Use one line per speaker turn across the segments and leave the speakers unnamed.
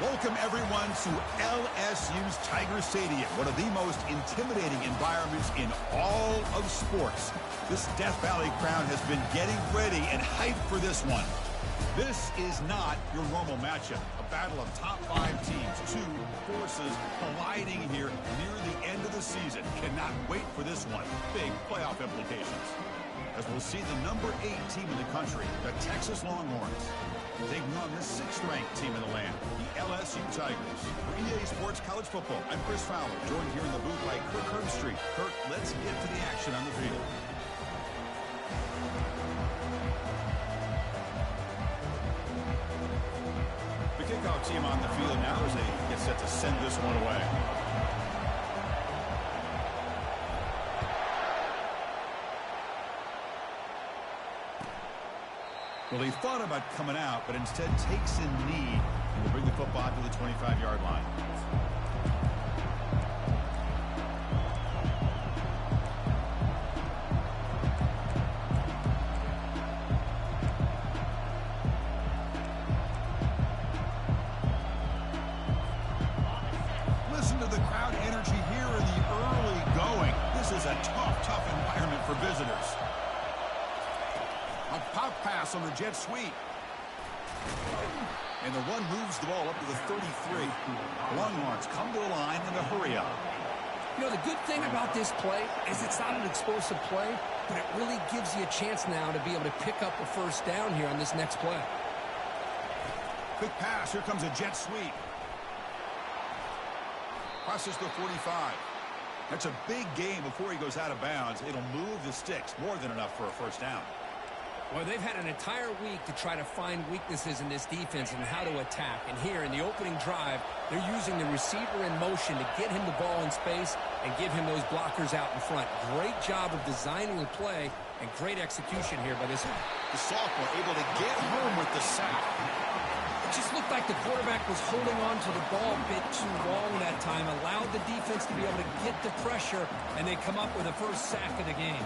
Welcome, everyone, to LSU's Tiger Stadium, one of the most intimidating environments in all of sports. This Death Valley crowd has been getting ready and hyped for this one. This is not your normal matchup, a battle of top 5 teams, two forces colliding here near the end of the season. Cannot wait for this one. Big playoff implications. As we'll see the number 8 team in the country, the Texas Longhorns, taking on the 6th-ranked team in the land, the LSU Tigers. For EA Sports College Football, I'm Chris Fowler, joined here in the booth by Kirk Herbstreit. Kirk, let's get to the action on the field. The kickoff team on the field now as they get set to send this one away. Well, he thought about coming out, but instead takes a knee and will bring the football to the 25-yard line. Listen to the crowd energy here in the early going. This is a tough environment for visitors. A pop pass on the jet sweep. And the run moves the ball up to the 33. Longhorns come to the line in a hurry up.
You know, the good thing about this play is it's not an explosive play, but it really gives you a chance now to be able to pick up a first down here on this next play.
Quick pass. Here comes a jet sweep. Crosses the 45. That's a big gain before he goes out of bounds. It'll move the sticks. More than enough for a first down.
Well, they've had an entire week to try to find weaknesses in this defense and how to attack. And here in the opening drive, they're using the receiver in motion to get him the ball in space and give him those blockers out in front. Great job of designing the play and great execution here by this.
The sophomore able to get home with the sack.
It just looked like the quarterback was holding on to the ball a bit too long that time, allowed the defense to be able to get the pressure, and they come up with the first sack of the game.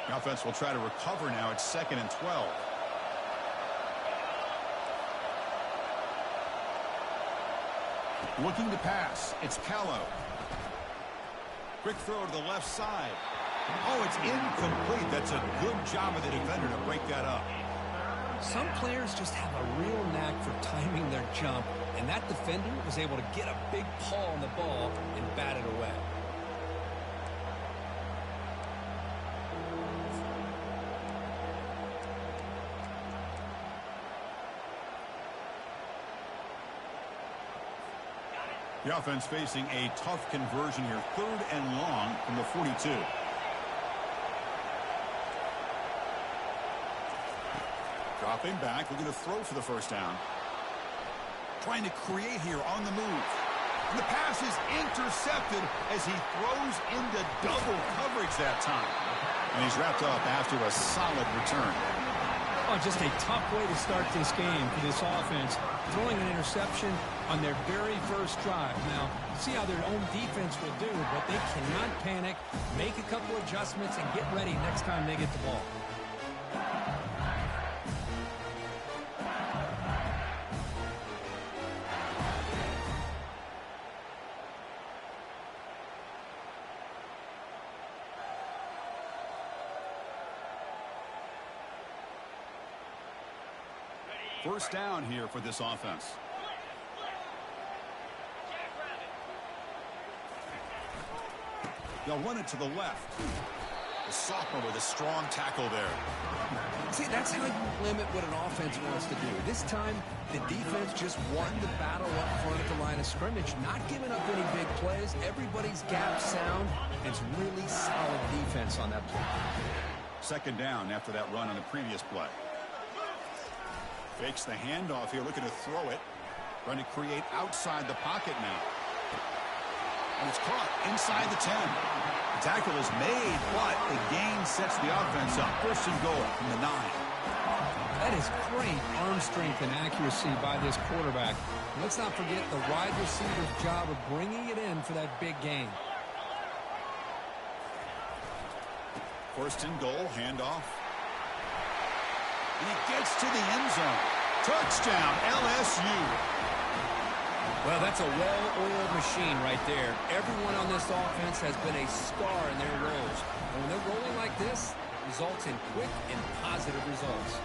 The offense will try to recover now. It's 2nd and 12. Looking to pass. It's Callow. Quick throw to the left side. Oh, it's incomplete. That's a good job of the defender to break that up.
Some players just have a real knack for timing their jump, and that defender was able to get a big paw on the ball and bat it away.
The offense facing a tough conversion here. 3rd and long from the 42. Dropping back, looking to throw for the first down. Trying to create here on the move. And the pass is intercepted as he throws into double coverage that time. And he's wrapped up after a solid return.
Oh, just a tough way to start this game for this offense. Throwing an interception on their very first drive. Now, see how their own defense will do, but they cannot panic, make a couple adjustments, and get ready next time they get the ball.
First down here for this offense. They'll run it to the left. The sophomore with a strong tackle there.
See, that's how you limit what an offense wants to do. This time, the defense just won the battle up front at the line of scrimmage, not giving up any big plays. Everybody's gap sound. It's really solid defense on that play.
2nd down after that run on the previous play. Fakes the handoff here, looking to throw it. Trying to create outside the pocket now. And it's caught inside the 10. The tackle is made, but the gain sets the offense up. 1st and goal from the 9.
That is great arm strength and accuracy by this quarterback. Let's not forget the wide receiver's job of bringing it in for that big gain.
First and goal, handoff. And he gets to the end zone. Touchdown, LSU.
Well, that's a well-oiled machine right there. Everyone on this offense has been a star in their roles. And when they're rolling like this, it results in quick and positive results.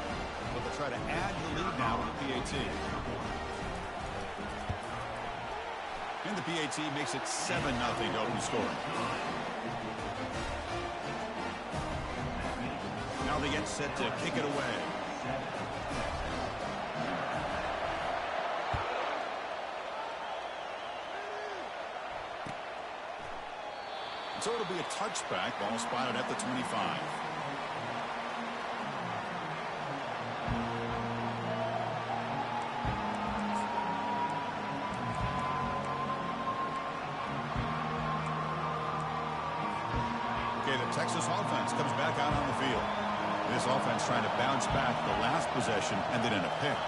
But they'll try to add the lead now with the PAT. And the PAT makes it 7-0 to open score. Now they get set to kick it away. So it'll be a touchback. Ball spotted at the 25. Okay, the Texas offense comes back out on the field. This offense trying to bounce back the last possession and then in a pick.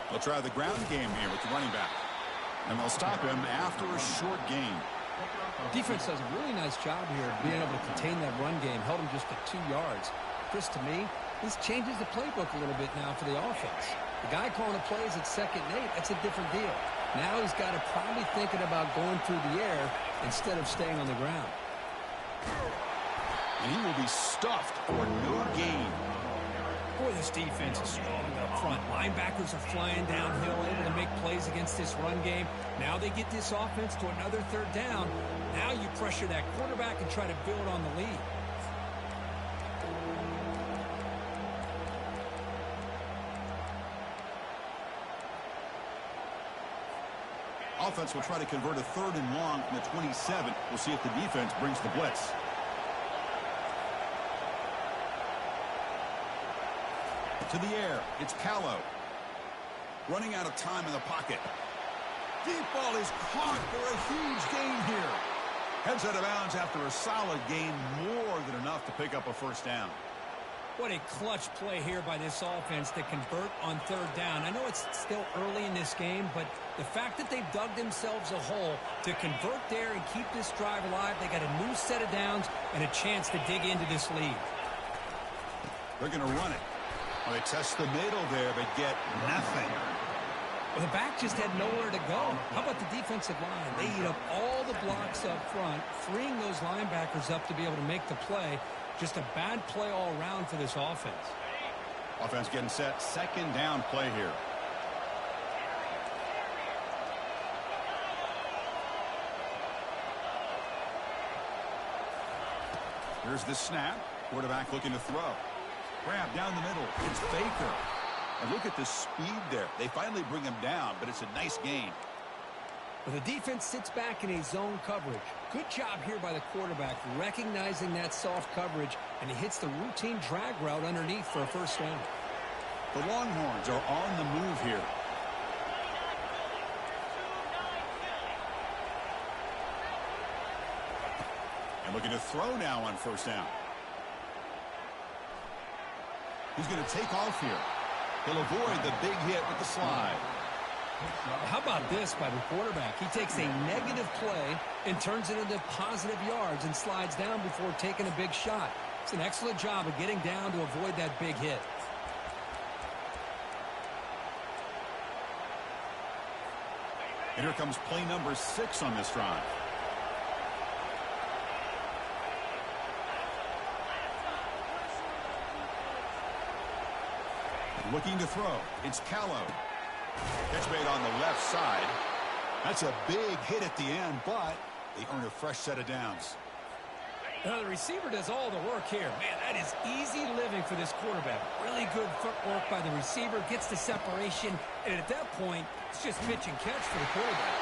They'll try the ground game here with the running back. And they'll stop him after a short gain.
Defense does a really nice job here of being able to contain that run game. Held him just at 2 yards. Chris, to me, this changes the playbook a little bit now for the offense. The guy calling the plays at 2nd and 8, that's a different deal. Now he's got to probably thinking about going through the air instead of staying on the ground.
And he will be stuffed for no gain.
Boy, this defense is strong up front. Linebackers are flying downhill, able to make plays against this run game. Now they get this offense to another 3rd down. Now you pressure that quarterback and try to build on the lead.
Offense will try to convert a 3rd and long from the 27. We'll see if the defense brings the blitz. To the air, it's Callow. Running out of time in the pocket. Deep ball is caught for a huge gain here. Heads out of bounds after a solid gain, more than enough to pick up a 1st down.
What a clutch play here by this offense to convert on 3rd down. I know it's still early in this game, but the fact that they've dug themselves a hole to convert there and keep this drive alive, they got a new set of downs and a chance to dig into this lead.
They're going to run it. Well, they test the middle there, but get nothing.
Well, the back just had nowhere to go. How about the defensive line? They eat up all the blocks up front, freeing those linebackers up to be able to make the play. Just a bad play all around for this offense.
Offense getting set. 2nd down play here. Here's the snap. Quarterback looking to throw. Grab down the middle. It's Baker. And look at the speed there. They finally bring him down, but it's a nice gain.
Well, the defense sits back in a zone coverage. Good job here by the quarterback, recognizing that soft coverage, and he hits the routine drag route underneath for a 1st down.
The Longhorns are on the move here. And looking to throw now on 1st down. He's going to take off here. He'll avoid the big hit with the slide.
How about this by the quarterback? He takes a negative play and turns it into positive yards and slides down before taking a big shot. It's an excellent job of getting down to avoid that big hit.
And here comes play number 6 on this drive. Looking to throw. It's Callow. Catch made on the left side. That's a big hit at the end, but they earn a fresh set of downs.
Now the receiver does all the work here. Man, that is easy living for this quarterback. Really good footwork by the receiver. Gets the separation. And at that point, it's just pitch and catch for the quarterback.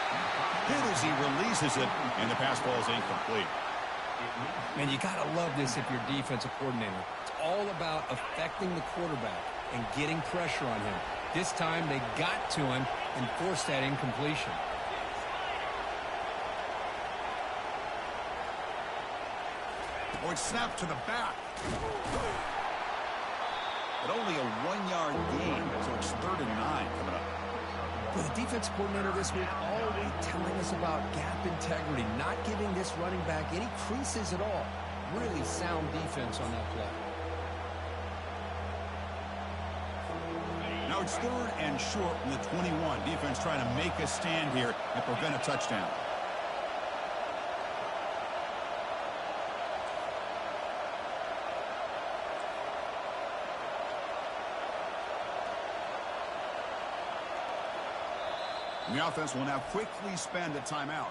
Hit as he releases it, and the pass ball is incomplete.
Man, you got to love this if you're defensive coordinator. It's all about affecting the quarterback and getting pressure on him. This time they got to him and forced that incompletion.
Or it's snapped to the back. But only a 1-yard gain, so it's 3rd and 9 coming up.
Well, the defense coordinator this week already telling us about gap integrity, not giving this running back any creases at all.
Really sound defense on that play.
Now it's 3rd and short from the 21. Defense trying to make a stand here and prevent a touchdown. And the offense will now quickly spend a timeout.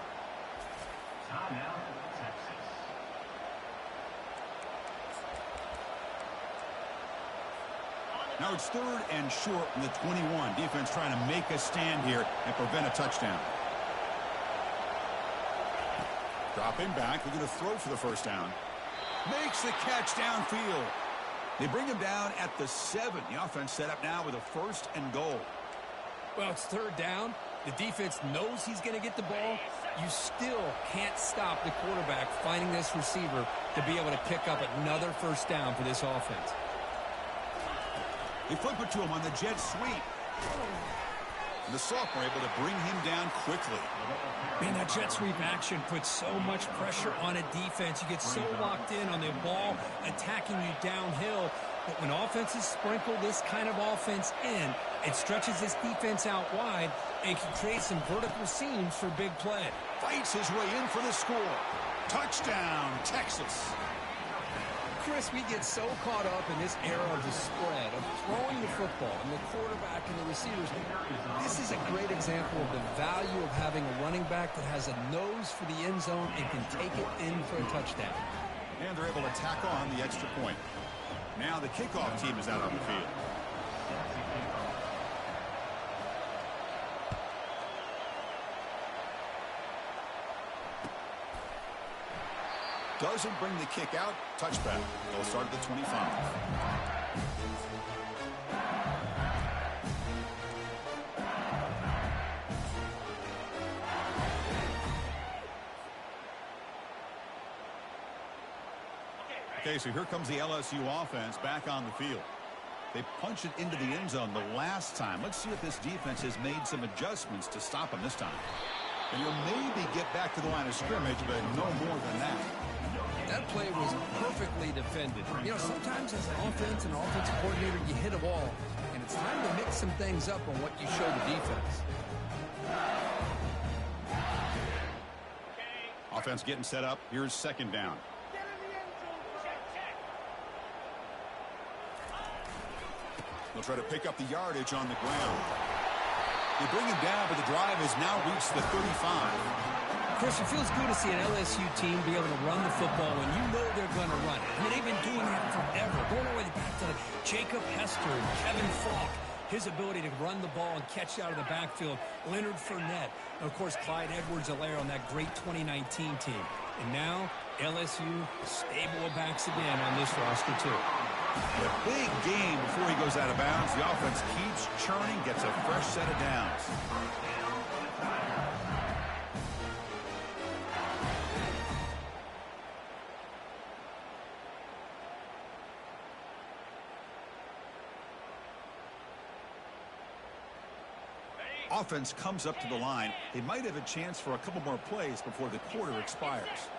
Now it's 3rd and short from the 21. Defense trying to make a stand here and prevent a touchdown. Dropping back, looking to throw for the first down. Makes the catch downfield. They bring him down at the 7. The offense set up now with a 1st and goal.
Well, it's 3rd down. The defense knows he's going to get the ball. You still can't stop the quarterback finding this receiver to be able to pick up another 1st down for this offense.
They flip it to him on the jet sweep. And the sophomore able to bring him down quickly.
Man, that jet sweep action puts so much pressure on a defense. You get so locked in on the ball attacking you downhill. But when offenses sprinkle this kind of offense in, it stretches this defense out wide and can create some vertical seams for big play.
Fights his way in for the score. Touchdown, Texas.
Chris, we get so caught up in this era of the spread, of throwing the football, and the quarterback and the receivers. This is a great example of the value of having a running back that has a nose for the end zone and can take it in for a touchdown.
And they're able to tack on the extra point. Now the kickoff team is out on the field. Doesn't bring the kick out. Touchback. They'll start at the 25. Okay, so here comes the LSU offense back on the field. They punched it into the end zone the last time. Let's see if this defense has made some adjustments to stop them this time. And you'll maybe get back to the line of scrimmage, but no more than that.
That play was perfectly defended. You know, sometimes as an offense and offensive coordinator, you hit a ball, and it's time to mix some things up on what you show the defense.
Offense getting set up. Here's 2nd down. They'll try to pick up the yardage on the ground. They bring him down, but the drive has now reached the 35.
Chris, it feels good to see an LSU team be able to run the football when you know they're going to run it. I mean, they've been doing that forever, going all the way back to Jacob Hester and Kevin Falk. His ability to run the ball and catch out of the backfield. Leonard Fournette. And, of course, Clyde Edwards-Helaire on that great 2019 team. And now, LSU stable of backs again on this roster, too.
A big game before he goes out of bounds. The offense keeps churning, gets a fresh set of downs. Offense comes up to the line. They might have a chance for a couple more plays before the quarter expires.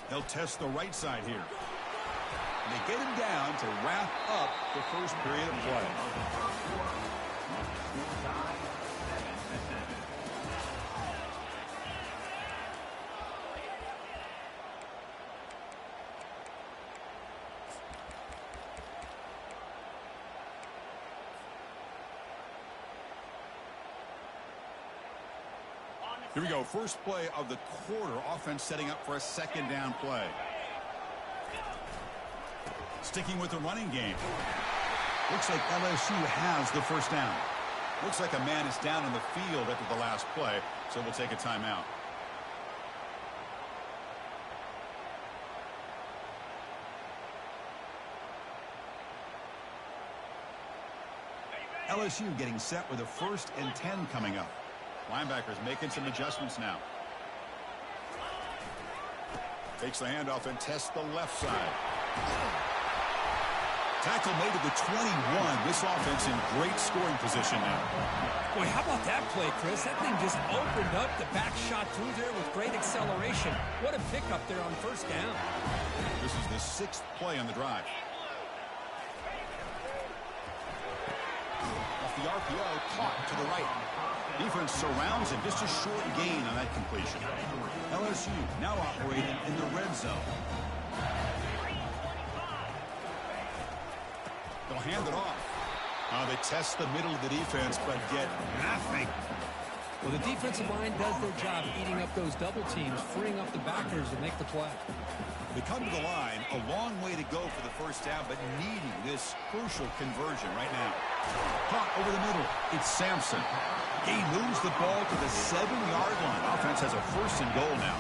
They'll test the right side here. And they get him down to wrap up the first period of play. Here we go. First play of the quarter. Offense setting up for a 2nd down play. Sticking with the running game. Looks like LSU has the first down. Looks like a man is down in the field after the last play, so we'll take a timeout. LSU getting set with a 1st and 10 coming up. Linebackers making some adjustments now. Takes the handoff and tests the left side. Tackle made to the 21. This offense in great scoring position now.
Boy, how about that play, Chris? That thing just opened up. The back shot through there with great acceleration. What a pickup there on first down.
This is the 6th play on the drive. Off the RPO, caught to the right. Defense surrounds him. Just a short gain on that completion. LSU now operating in the red zone. They'll hand it off. They test the middle of the defense, but get nothing.
Well, the defensive line does their job eating up those double teams, freeing up the backers to make the play.
They come to the line, a long way to go for the first down, but needing this crucial conversion right now. Caught over the middle. It's Sampson. He moves the ball to the 7-yard line. Offense has a 1st and goal now.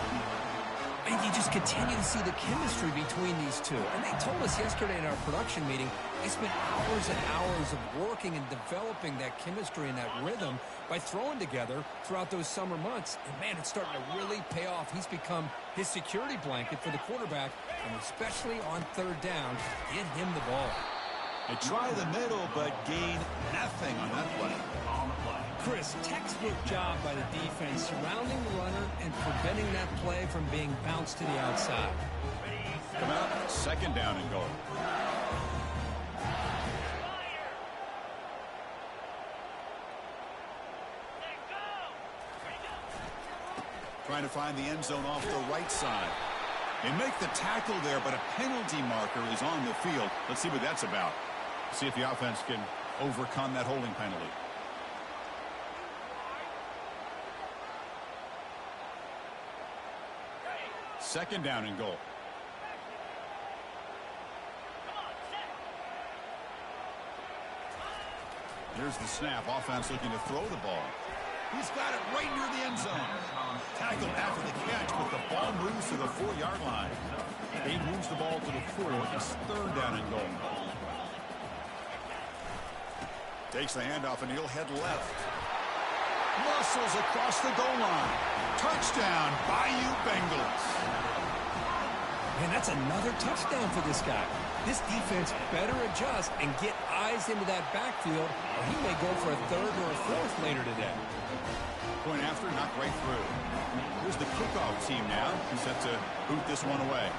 And you just continue to see the chemistry between these two. And they told us yesterday in our production meeting, they spent hours and hours of working and developing that chemistry and that rhythm by throwing together throughout those summer months. And, man, it's starting to really pay off. He's become his security blanket for the quarterback, and especially on 3rd down, get him the ball.
They try the middle, but gain nothing on that play.
Chris, textbook job by the defense surrounding the runner and preventing that play from being bounced to the outside.
Come out, 2nd down and goal. Trying to find the end zone off the right side. They make the tackle there, but a penalty marker is on the field. Let's see what that's about. See if the offense can overcome that holding penalty. Second down and goal. Here's the snap. Offense looking to throw the ball. He's got it right near the end zone. Tackled after the catch, but the ball moves to the 4-yard line. He moves the ball to the 4. It's 3rd down and goal. Takes the handoff, and he'll head left. Muscles across the goal line. Touchdown, Bayou Bengals.
Man, that's another touchdown for this guy. This defense better adjust and get eyes into that backfield, or he may go for a 3rd or a 4th later today.
Point after, knocked right through. Here's the kickoff team now. He's set to boot this one away.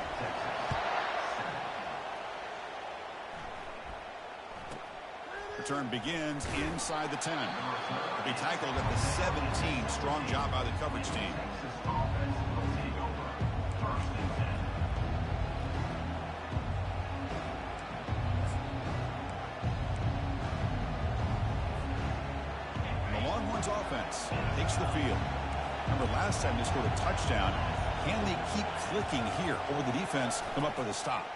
Return begins inside the 10. He'll be tackled at the 17. Strong job by the coverage team. The Longhorns offense takes the field. Remember last time they scored a touchdown. Can they keep clicking here, or will the defense come up with a stop?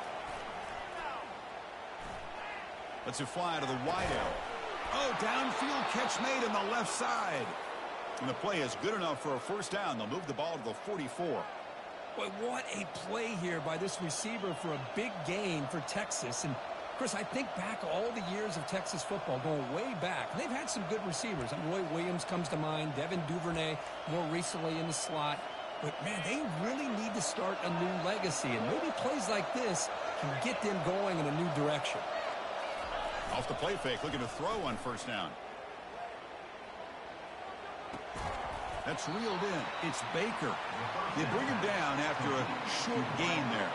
Let's it fly to the wideout. Oh, downfield catch made on the left side. And the play is good enough for a 1st down. They'll move the ball to the 44.
Boy, what a play here by this receiver for a big gain for Texas. And, Chris, I think back all the years of Texas football, going way back. And they've had some good receivers. Roy Williams comes to mind, Devin Duvernay more recently in the slot. But, man, they really need to start a new legacy. And maybe plays like this can get them going in a new direction.
Off the play fake, looking to throw on 1st down. That's reeled in. It's Baker. They bring him down after a short gain there.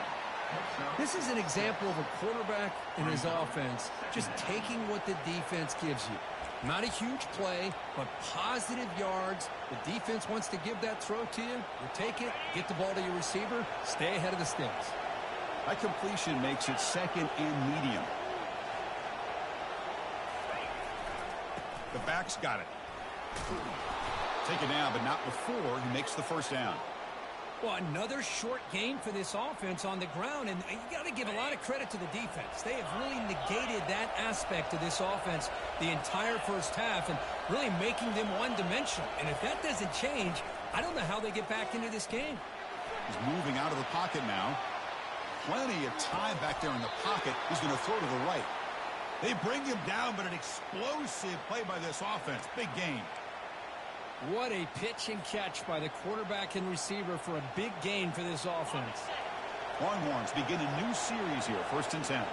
This is an example of a quarterback and his offense just taking what the defense gives you. Not a huge play, but positive yards. The defense wants to give that throw to you. You take it, get the ball to your receiver, stay ahead of the sticks.
That completion makes it 2nd and medium. The back's got it. Take it now, but not before he makes the 1st down.
Well, another short gain for this offense on the ground, and you got to give a lot of credit to the defense. They have really negated that aspect of this offense the entire 1st half and really making them one-dimensional. And if that doesn't change, I don't know how they get back into this game.
He's moving out of the pocket now. Plenty of time back there in the pocket. He's going to throw to the right. They bring him down, but an explosive play by this offense. Big gain.
What a pitch and catch by the quarterback and receiver for a big gain for this offense.
Longhorns begin a new series here, 1st and 10.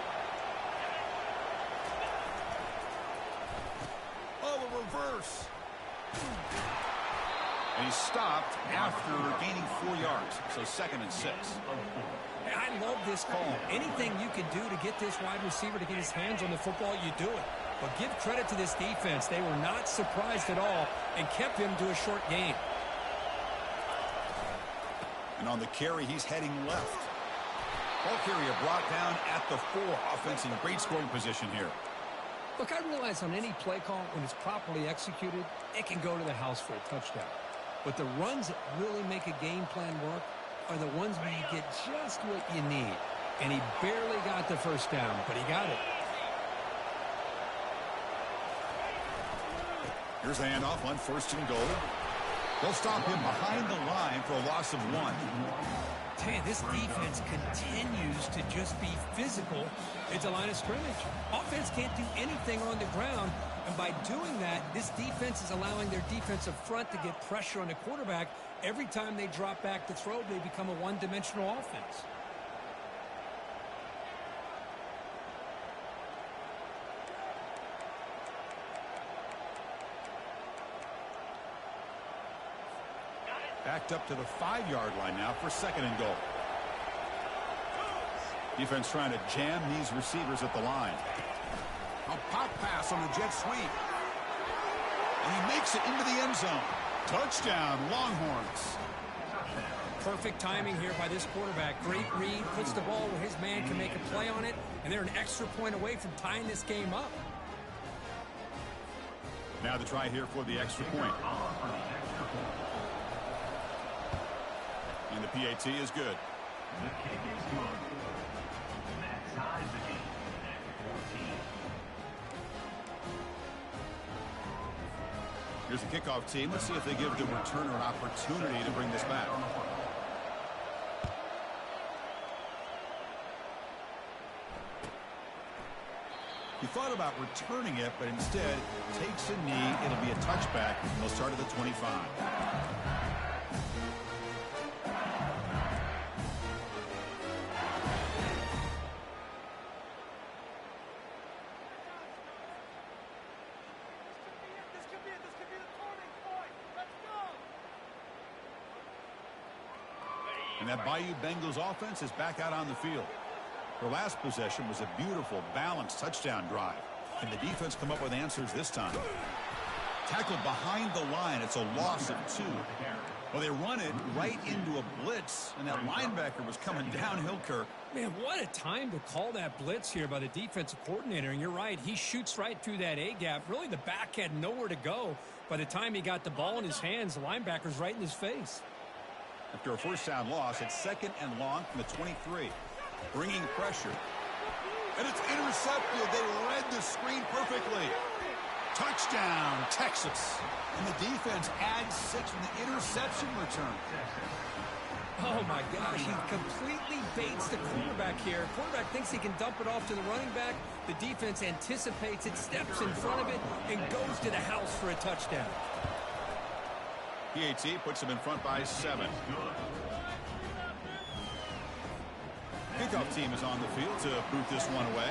And he's stopped after gaining 4 yards, so 2nd and 6.
I love this call. Anything you can do to get this wide receiver to get his hands on the football, you do it. But give credit to this defense. They were not surprised at all and kept him to a short gain.
And on the carry, he's heading left. Ball carrier brought down at the 4. Offense in great scoring position here.
Look, I realize on any play call, when it's properly executed, it can go to the house for a touchdown. But the runs that really make a game plan work are the ones where you get just what you need. And he barely got the first down, but he got it.
Here's the handoff on 1st and goal. They'll stop him behind the line for a loss of 1.
Man, this defense continues to just be physical at the line of scrimmage. Offense can't do anything on the ground, and by doing that, this defense is allowing their defensive front to get pressure on the quarterback. Every time they drop back to throw, they become a one-dimensional offense.
Backed up to the 5-yard line now for 2nd and goal. Defense trying to jam these receivers at the line. A pop pass on a jet sweep. And he makes it into the end zone. Touchdown, Longhorns.
Perfect timing here by this quarterback. Great read, puts the ball where his man can make a play on it, and they're an extra point away from tying this game up.
Now the try here for the extra point. And the PAT is good.
The kick is good. That ties the game at 14.
Here's the kickoff team. Let's see if they give the returner an opportunity to bring this back. He thought about returning it, but instead takes a knee. It'll be a touchback. They'll start at the 25. And that Bayou Bengals offense is back out on the field. Their last possession was a beautiful, balanced touchdown drive. Can the defense come up with answers this time? Tackled behind the line. It's a loss of 2. Well, they run it right into a blitz, and that linebacker was coming downhill, Kirk.
Man, what a time to call that blitz here by the defensive coordinator. And you're right, he shoots right through that A-gap. Really, the back had nowhere to go. By the time he got the ball in his hands, the linebacker's right in his face.
After a first down loss, it's 2nd and long from the 23. Bringing pressure. And it's intercepted. They read the screen perfectly. Touchdown, Texas. And the defense adds 6 from the interception return.
Oh, my gosh. He completely baits the quarterback here. Quarterback thinks he can dump it off to the running back. The defense anticipates it, steps in front of it, and goes to the house for a touchdown.
PAT puts them in front by 7. Kickoff team is on the field to boot this one away.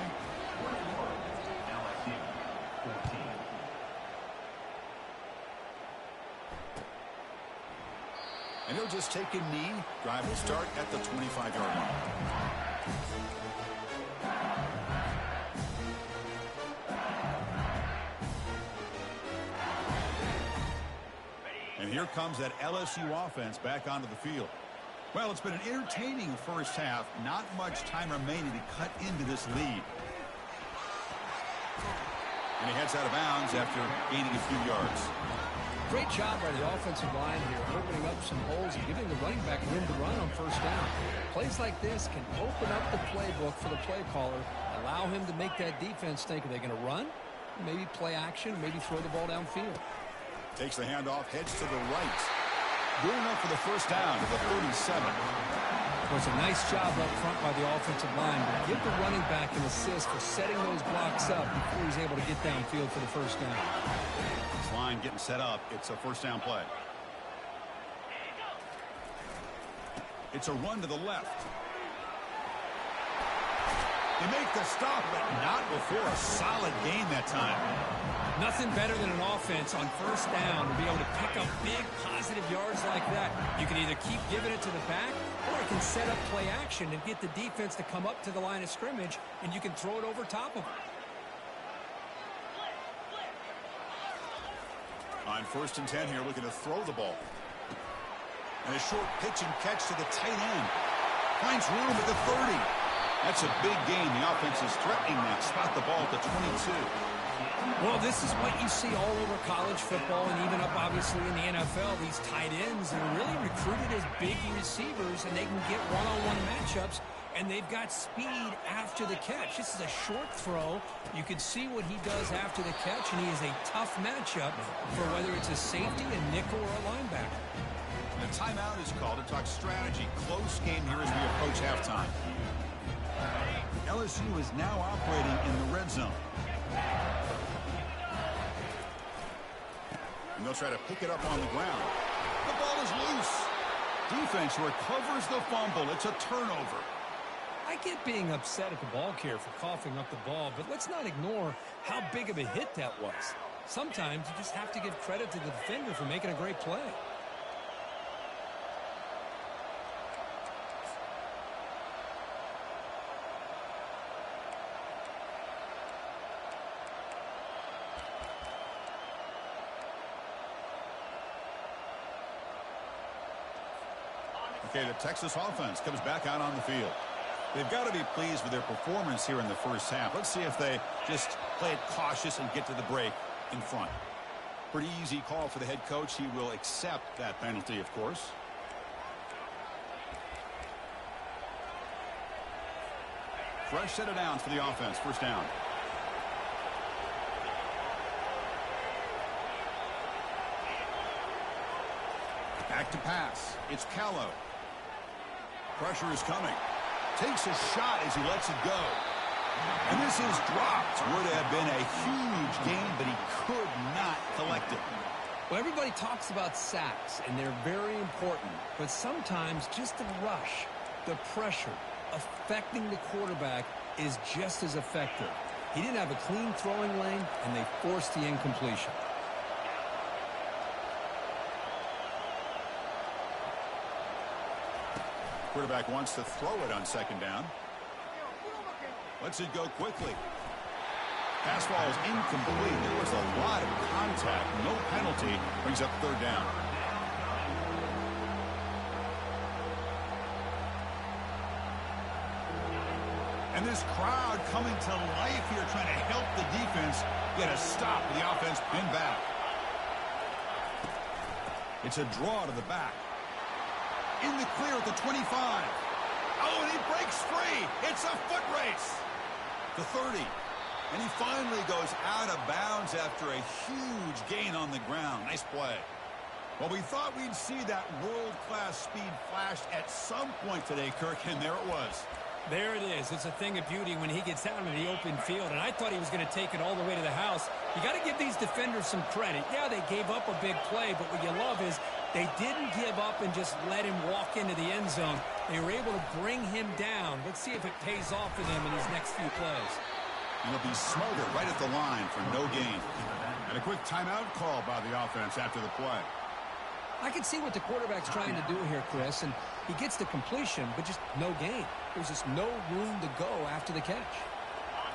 And he'll just take a knee. Drive will start at the 25-yard line. And here comes that LSU offense back onto the field. Well, it's been an entertaining first half. Not much time remaining to cut into this lead. And he heads out of bounds after gaining a few yards.
Great job by the offensive line here, opening up some holes and giving the running back room to run on first down. Plays like this can open up the playbook for the play caller, allow him to make that defense think, are they going to run? Maybe play action, maybe throw the ball downfield.
Takes the handoff, heads to the right. Going up for the first down to the 37.
It was a nice job up front by the offensive line, but give the running back an assist for setting those blocks up before he's able to get downfield for the first down.
This line getting set up. It's a first down play. It's a run to the left. They make the stop, but not before a solid gain that time.
Nothing better than an offense on first down to be able to pick up big positive yards like that. You can either keep giving it to the back, or you can set up play action and get the defense to come up to the line of scrimmage, and you can throw it over top of them.
On 1st and 10 here, looking to throw the ball. And a short pitch and catch to the tight end. Finds room at the 30. That's a big gain. The offense is threatening that. Spot the ball at the 22.
Well, this is what you see all over college football and even up, obviously, in the NFL. These tight ends that are really recruited as big receivers, and they can get one-on-one matchups, and they've got speed after the catch. This is a short throw. You can see what he does after the catch, and he is a tough matchup for whether it's a safety, a nickel, or a linebacker.
The timeout is called to talk strategy. Close game here as we approach halftime. LSU is now operating in the red zone. And they'll try to pick it up on the ground. The ball is loose. Defense recovers the fumble. It's a turnover.
I get being upset at the ball carrier for coughing up the ball, but let's not ignore how big of a hit that was. Sometimes you just have to give credit to the defender for making a great play.
Okay, the Texas offense comes back out on the field. They've got to be pleased with their performance here in the first half. Let's see if they just play it cautious and get to the break in front. Pretty easy call for the head coach. He will accept that penalty, of course. Fresh set of downs for the offense. First down. Back to pass. It's Callow. Pressure is coming. Takes a shot as he lets it go. And this is dropped. Would have been a huge gain, but he could not collect it.
Well, everybody talks about sacks, and they're very important. But sometimes just the rush, the pressure, affecting the quarterback is just as effective. He didn't have a clean throwing lane, and they forced the incompletion.
Quarterback wants to throw it on second down. Lets it go quickly. Pass ball is incomplete. There was a lot of contact. No penalty. Brings up third down. And this crowd coming to life here, trying to help the defense get a stop. The offense pinned back. It's a draw to the back. In the clear at the 25. Oh, and he breaks free. It's a foot race. The 30. And he finally goes out of bounds after a huge gain on the ground. Nice play. Well, we thought we'd see that world-class speed flash at some point today, Kirk, and there it was.
There it is. It's a thing of beauty when he gets out in the open field, and I thought he was going to take it all the way to the house. You got to give these defenders some credit. Yeah, they gave up a big play, but what you love is they didn't give up and just let him walk into the end zone. They were able to bring him down. Let's see if it pays off for them in his next few plays.
He'll be smothered right at the line for no gain. And a quick timeout call by the offense after the play.
I can see what the quarterback's trying to do here, Chris, and he gets the completion, but just no gain. There's just no room to go after the catch.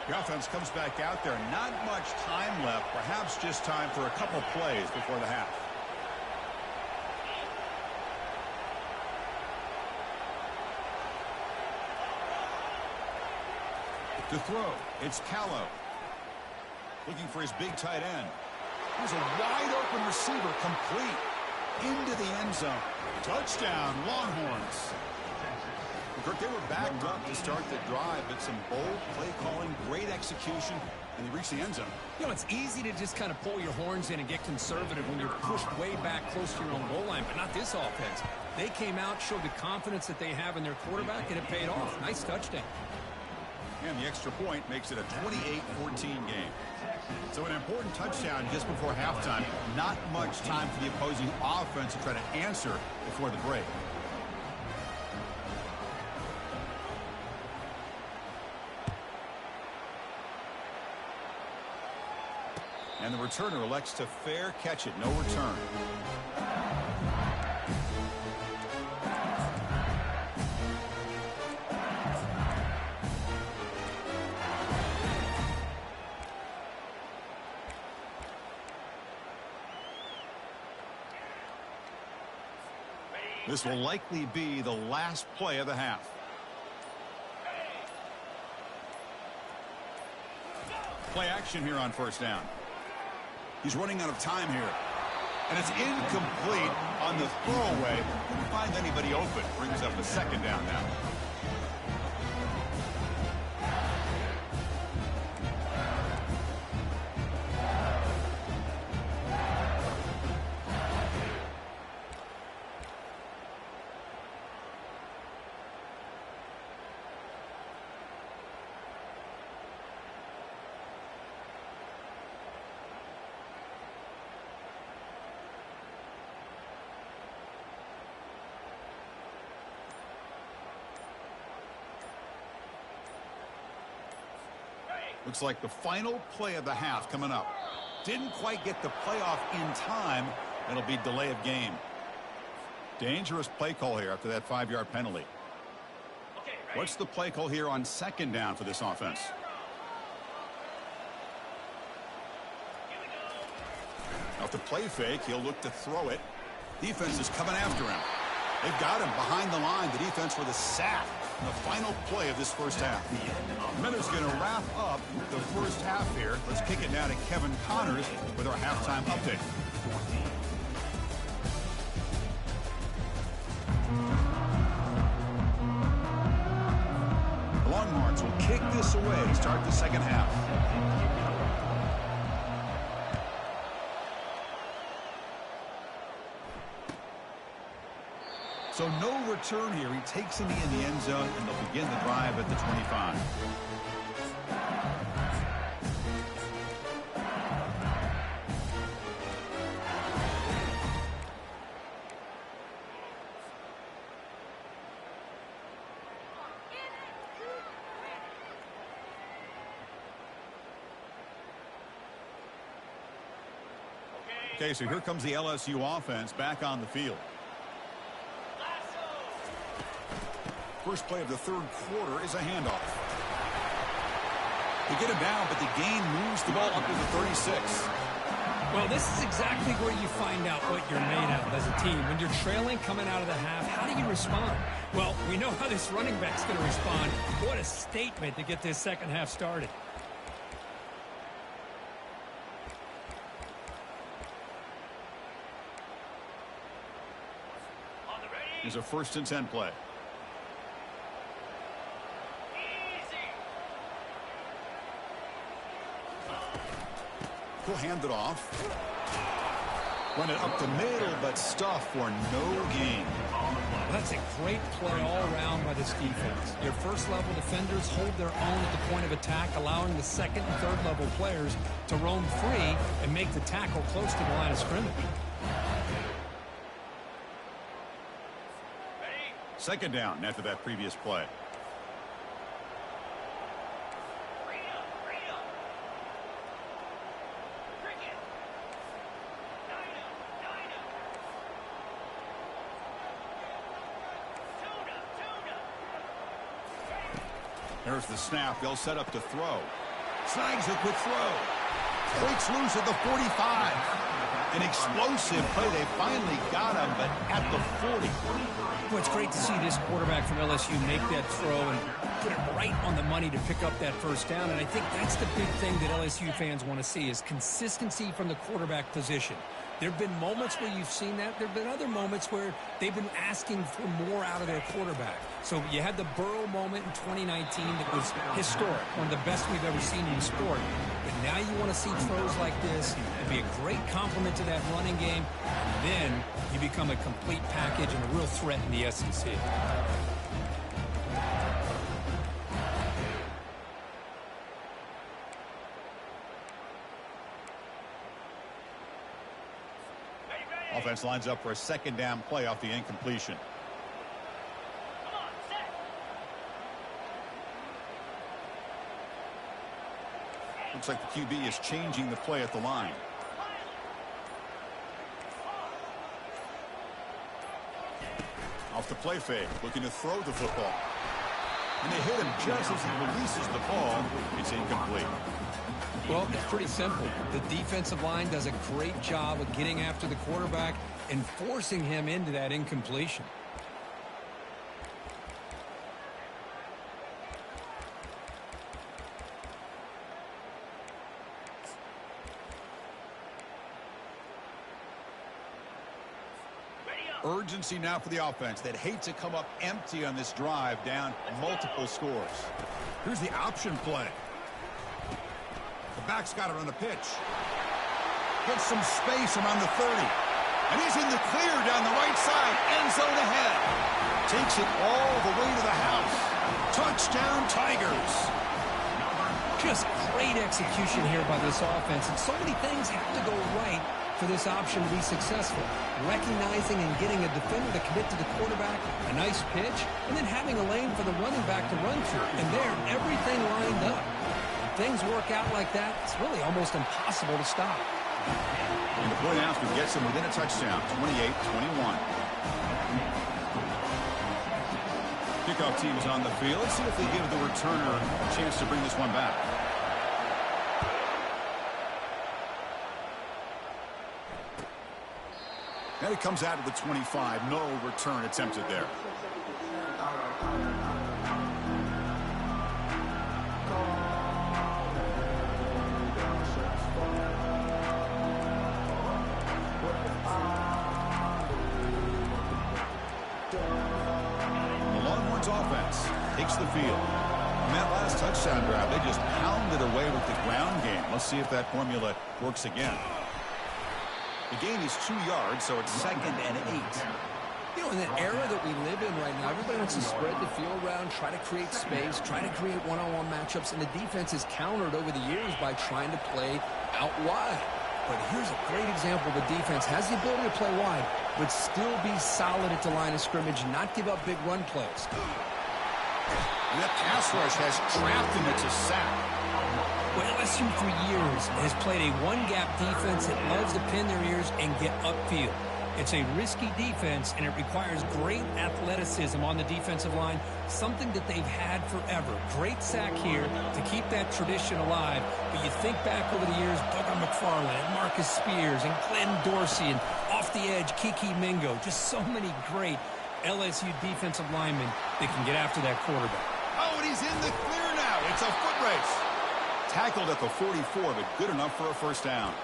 The offense comes back out there. Not much time left. Perhaps just time for a couple plays before the half. To throw, it's Callow. Looking for his big tight end. Here's a wide-open receiver, complete. Into the end zone. Touchdown, Longhorns. Kirk, they were backed up to start the drive, but some bold play calling, great execution, and they reached the end zone.
You know, it's easy to just kind of pull your horns in and get conservative when you're pushed way back close to your own goal line, but not this offense. They came out, showed the confidence that they have in their quarterback, and it paid off. Nice touchdown.
And the extra point makes it a 28-14 game. So an important touchdown just before halftime. Not much time for the opposing offense to try to answer before the break. And the returner elects to fair catch it. No return. This will likely be the last play of the half. Play action here on first down. He's running out of time here. And it's incomplete on the throwaway. Couldn't find anybody open. Brings up a second down now. Looks like the final play of the half coming up. Didn't quite get the playoff in time. It'll be delay of game. Dangerous play call here after that 5-yard penalty. What's the play call here on second down for this offense? Off the play fake, he'll look to throw it. Defense is coming after him. They've got him behind the line. The defense with a sack. The final play of this first half. Miller's going to wrap up the first half here. Let's kick it now to Kevin Connors with our halftime update. The Longhorns will kick this away to start the second half. So no return here. He takes it in the end zone, and they'll begin the drive at the 25. Okay, so here comes the LSU offense back on the field. First play of the third quarter is a handoff. They get him down, but the gain moves the ball up to the 36.
Well, this is exactly where you find out what you're made of as a team. When you're trailing coming out of the half, how do you respond? Well, we know how this running back's going to respond. What a statement to get this second half started.
Here's a 1st and 10 play. He'll hand it off. Run it up the middle, but stuff for no gain.
That's a great play all around by this defense. Your first-level defenders hold their own at the point of attack, allowing the second and third-level players to roam free and make the tackle close to the line of scrimmage.
Second down after that previous play. There's the snap. They'll set up to throw. Snags a quick throw. Breaks loose at the 45. An explosive play. They finally got him, but at the 40.
Well, it's great to see this quarterback from LSU make that throw and put it right on the money to pick up that first down. And I think that's the big thing that LSU fans want to see is consistency from the quarterback position. There have been moments where you've seen that. There have been other moments where they've been asking for more out of their quarterback. So you had the Burrow moment in 2019 that was historic, one of the best we've ever seen in the sport. But now you want to see throws like this. It'd be a great compliment to that running game. And then you become a complete package and a real threat in the SEC.
Offense lines up for a second down play off the incompletion. Looks like the QB is changing the play at the line. Off the play fake, looking to throw the football. And they hit him just as he releases the ball. It's incomplete.
Well, it's pretty simple. The defensive line does a great job of getting after the quarterback and forcing him into that incompletion.
Urgency now for the offense. They'd hate to come up empty on this drive, down multiple scores. Here's the option play. The back's got it on the pitch. Gets some space around the 30. And he's in the clear down the right side. End zone ahead. Takes it all the way to the house. Touchdown, Tigers.
Just great execution here by this offense. And so many things have to go right for this option to be successful. Recognizing and getting a defender to commit to the quarterback, a nice pitch, and then having a lane for the running back to run through. And there, everything lined up. When things work out like that, it's really almost impossible to stop.
And the point after gets him within a touchdown, 28-21. Kickoff team is on the field. Let's see if they give the returner a chance to bring this one back. And it comes out of the 25. No return attempted there. The Longhorns offense takes the field. On that last touchdown drive, they just pounded away with the ground game. Let's see if that formula works again. The gain is 2 yards, so it's 2nd and 8.
You know, in the era that we live in right now, everybody wants to spread the field around, try to create space, try to create one-on-one matchups, and the defense is countered over the years by trying to play out wide. But here's a great example. The defense has the ability to play wide, but still be solid at the line of scrimmage, not give up big run plays.
And that pass rush has trapped him into sack.
Well, LSU for years has played a one-gap defense that loves to pin their ears and get upfield. It's a risky defense, and it requires great athleticism on the defensive line, something that they've had forever. Great sack here to keep that tradition alive. But you think back over the years, Booger McFarland and Marcus Spears and Glenn Dorsey and off the edge, Kiki Mingo. Just so many great LSU defensive linemen that can get after that quarterback.
Oh, and he's in the clear now. It's a foot race. Tackled at the 44, but good enough for a first down.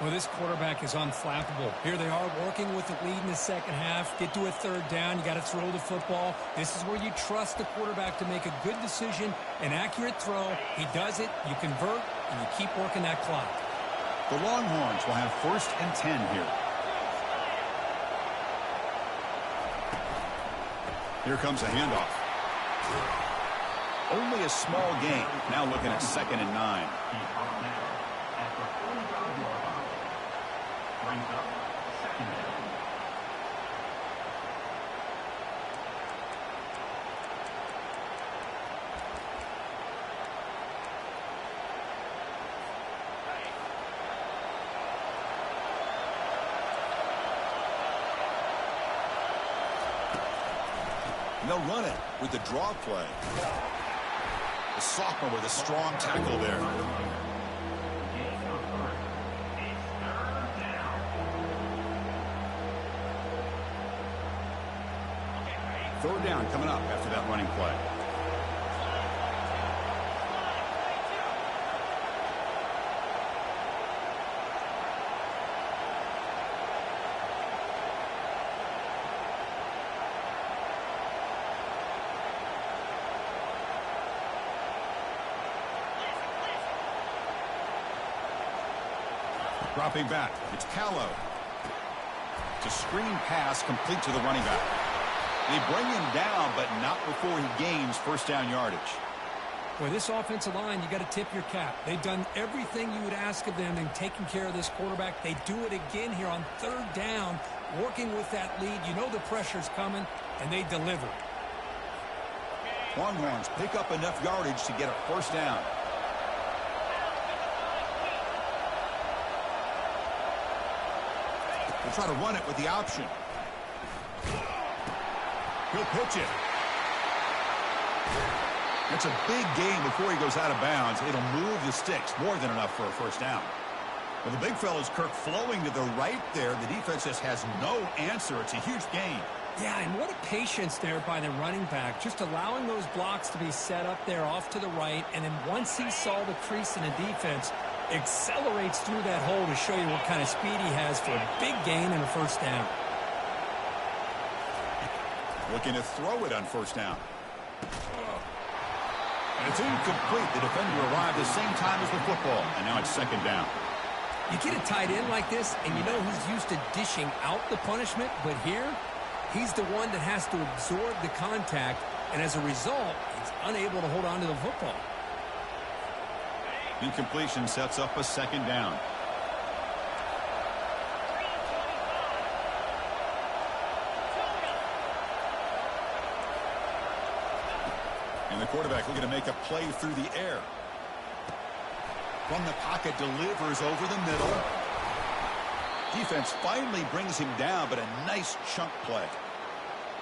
Well, this quarterback is unflappable. Here they are working with the lead in the second half. Get to a third down. You got to throw the football. This is where you trust the quarterback to make a good decision, an accurate throw. He does it. You convert, and you keep working that clock.
The Longhorns will have 1st and 10 here. Here comes a handoff. Only a small gain. Now looking at 2nd and 9. And they'll run it with the draw play. The sophomore with a strong tackle there. Third down coming up after that running play. Dropping back, it's Callow. It's a screen pass complete to the running back. They bring him down, but not before he gains first down yardage.
Boy, this offensive line, you got to tip your cap. They've done everything you would ask of them in taking care of this quarterback. They do it again here on third down, working with that lead. You know the pressure's coming, and they deliver.
Longhorns pick up enough yardage to get a first down. They'll try to run it with the option. He'll pitch it. It's a big gain before he goes out of bounds. It'll move the sticks, more than enough for a first down. Well, the big fella's Kirk flowing to the right there. The defense just has no answer. It's a huge gain.
Yeah, and what a patience there by the running back, just allowing those blocks to be set up there off to the right, and then once he saw the crease in the defense, accelerates through that hole to show you what kind of speed he has for a big gain and a first down.
Looking to throw it on first down. And it's incomplete. The defender arrived the same time as the football, and now it's second down.
You get a tight end like this, and you know he's used to dishing out the punishment, but here, he's the one that has to absorb the contact, and as a result, he's unable to hold on to the football.
Incompletion sets up a second down. And the quarterback looking to make a play through the air. From the pocket, delivers over the middle. Defense finally brings him down, but a nice chunk play.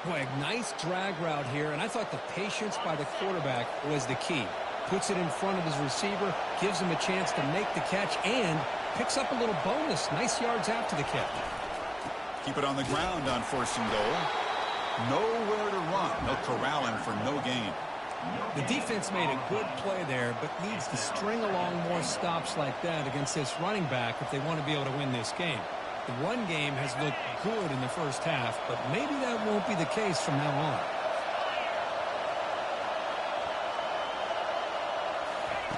Boy, a nice drag route here, and I thought the patience by the quarterback was the key. Puts it in front of his receiver, gives him a chance to make the catch, and picks up a little bonus. Nice yards after the catch.
Keep it on the ground on first and goal. Nowhere to run. They'll corral him for no gain.
The defense made a good play there, but needs to string along more stops like that against this running back if they want to be able to win this game. The run game has looked good in the first half, but maybe that won't be the case from now on.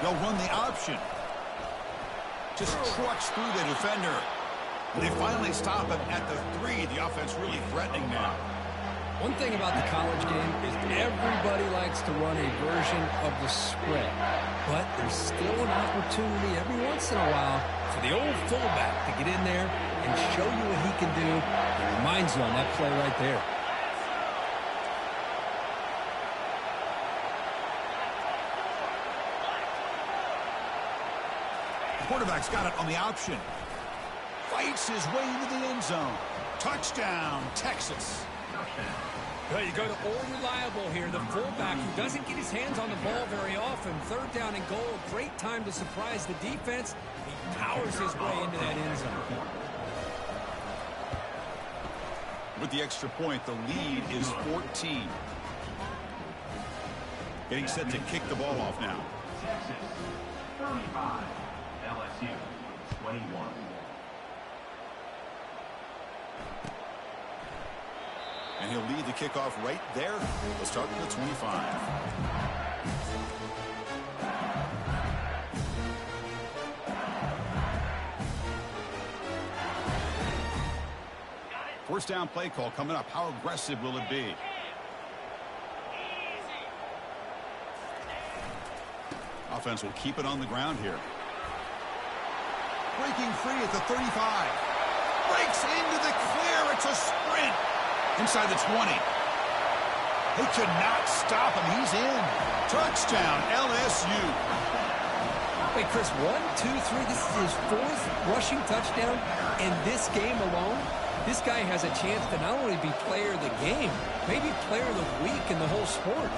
They'll run the option. Just trucks through the defender. They finally stop him at the 3. The offense really threatening now.
One thing about the college game is everybody likes to run a version of the spread. But there's still an opportunity every once in a while for the old fullback to get in there and show you what he can do. It reminds you on that play right there.
The quarterback's got it on the option. Fights his way into the end zone. Touchdown, Texas.
Well, you go to all reliable here, the fullback who doesn't get his hands on the ball very often. Third down and goal, great time to surprise the defense. He powers his way into that end zone.
With the extra point, the lead is 14. Getting set to kick the ball off now.
Texas 35, LSU 21.
And he'll lead the kickoff right there. We'll start with the 25. First down play call coming up. How aggressive will it be? Offense will keep it on the ground here. Breaking free at the 35. Breaks into the clear. It's a sprint. Inside the 20. They could not stop him. He's in. Touchdown, LSU.
Wait, Chris, 1, 2, 3. This is his 4th rushing touchdown in this game alone. This guy has a chance to not only be player of the game, maybe player of the week in the whole sport.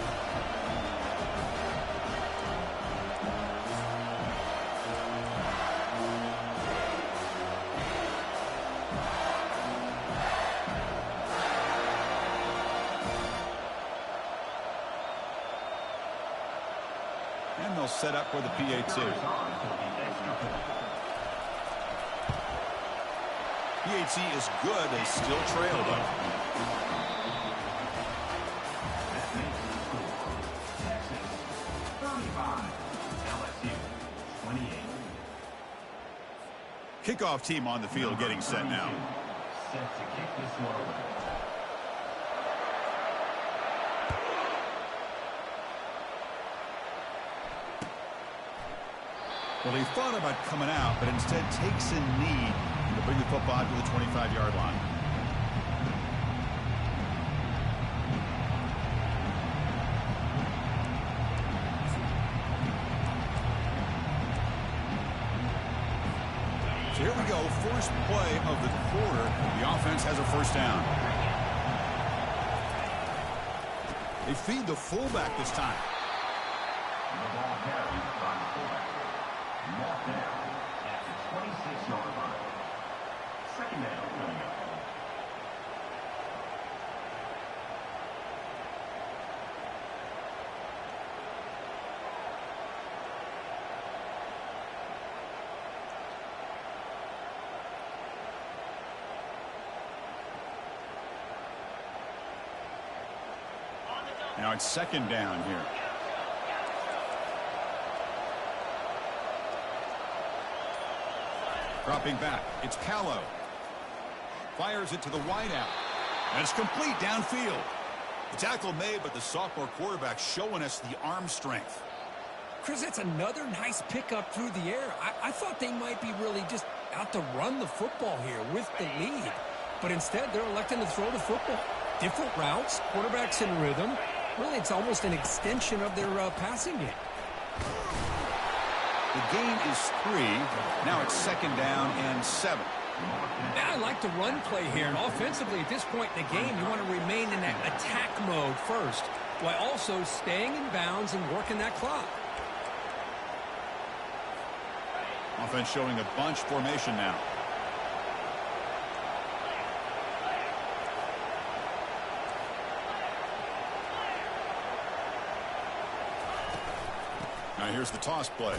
And they'll set up for the PAT. PAT is good. They still trail, though.
Texas 35, LSU 28.
Kickoff team on the field getting set now.
Set to kick this one away.
Well, he thought about coming out, but instead takes a knee to bring the football to the 25-yard line. Here we go, first play of the quarter. The offense has a first down. They feed the fullback this time.
The ball carried by the fullback. Not down at the 26-yard line. Second down coming up.
Now it's second down here. Dropping back, it's Callow. Fires it to the wideout. And it's complete downfield. The tackle made, but the sophomore quarterback showing us the arm strength.
Chris, that's another nice pickup through the air. I thought they might be really just out to run the football here with the lead. But instead, they're electing to throw the football. Different routes, quarterbacks in rhythm. Really, it's almost an extension of their passing game.
The gain is 3. Now it's second down and 7.
Now I like the run play here. And offensively, at this point in the game, you want to remain in that attack mode first, while also staying in bounds and working that clock.
Offense showing a bunch formation now. Now here's the toss play.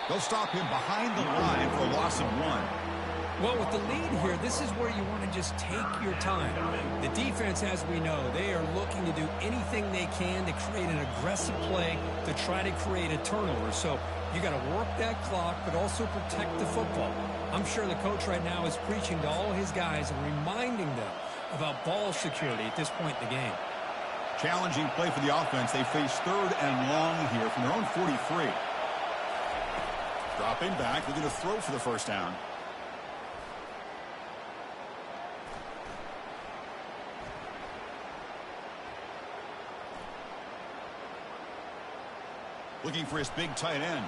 They'll stop him behind the line for a loss of 1.
Well, with the lead here, this is where you want to just take your time. The defense, as we know, they are looking to do anything they can to create an aggressive play to try to create a turnover. So you got to work that clock, but also protect the football. I'm sure the coach right now is preaching to all his guys and reminding them about ball security at this point in the game.
Challenging play for the offense. They face third and long here from their own 43. Dropping back, looking to throw for the first down. Looking for his big tight end.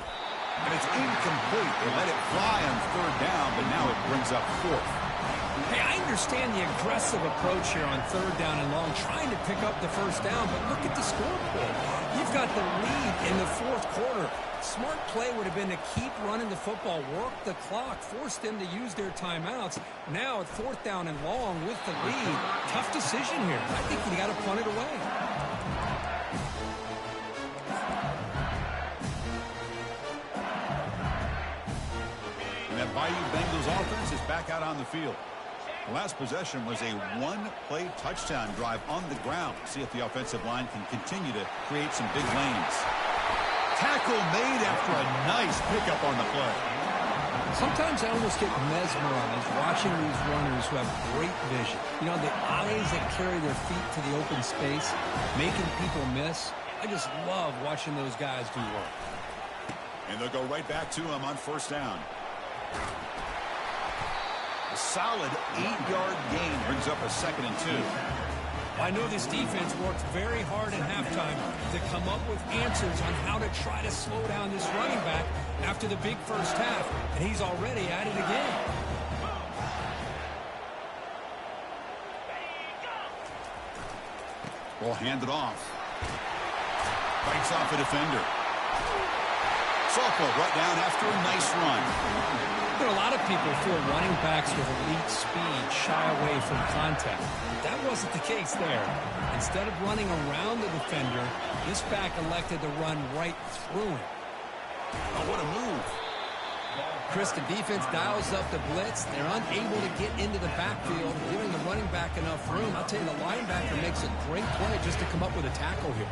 And it's incomplete. They let it fly on third down, but now it brings up 4th.
Hey, I understand the aggressive approach here on third down and long, trying to pick up the first down, but look at the scoreboard. You've got the lead in the fourth quarter. Smart play would have been to keep running the football, work the clock, force them to use their timeouts. Now at fourth down and long with the lead. Tough decision here. I think you got to punt it away.
And that Bayou Bengals offense is back out on the field. The last possession was a one-play touchdown drive on the ground. See if the offensive line can continue to create some big lanes. Tackle made after a nice pickup on the play.
Sometimes I almost get mesmerized watching these runners who have great vision. You know, the eyes that carry their feet to the open space, making people miss. I just love watching those guys do work.
And they'll go right back to him on first down. A solid 8-yard gain brings up a 2nd and 2.
I know this defense worked very hard at halftime to come up with answers on how to try to slow down this running back after the big first half, and he's already at it again.
Ball handed off. Bites off a defender. Softball brought down after a nice run.
You know, a lot of people feel running backs with elite speed shy away from contact. That wasn't the case there. Instead of running around the defender, this back elected to run right through him.
Oh, what a move.
Chris, the defense dials up the blitz. They're unable to get into the backfield, giving the running back enough room. I'll tell you, the linebacker makes a great play just to come up with a tackle here.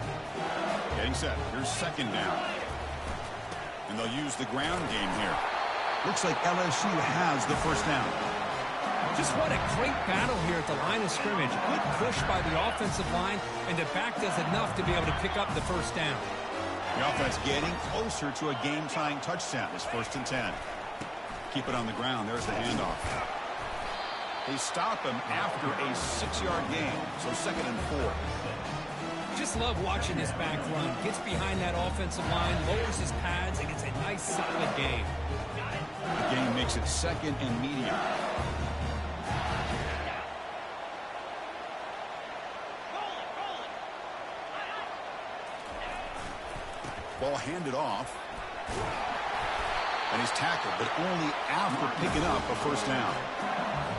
Getting set. Here's second down. And they'll use the ground game here. Looks like LSU has the first down.
Just what a great battle here at the line of scrimmage. Good push by the offensive line, and the back does enough to be able to pick up the first down.
The offense getting closer to a game-tying touchdown. It's 1st and 10. Keep it on the ground. There's the handoff. They stop him after a 6-yard gain, so 2nd and 4.
Just love watching this back run. Gets behind that offensive line, lowers his pads, and gets a nice, solid gain.
The gain makes it 2nd and medium. Ball handed off. And he's tackled, but only after picking up a first down.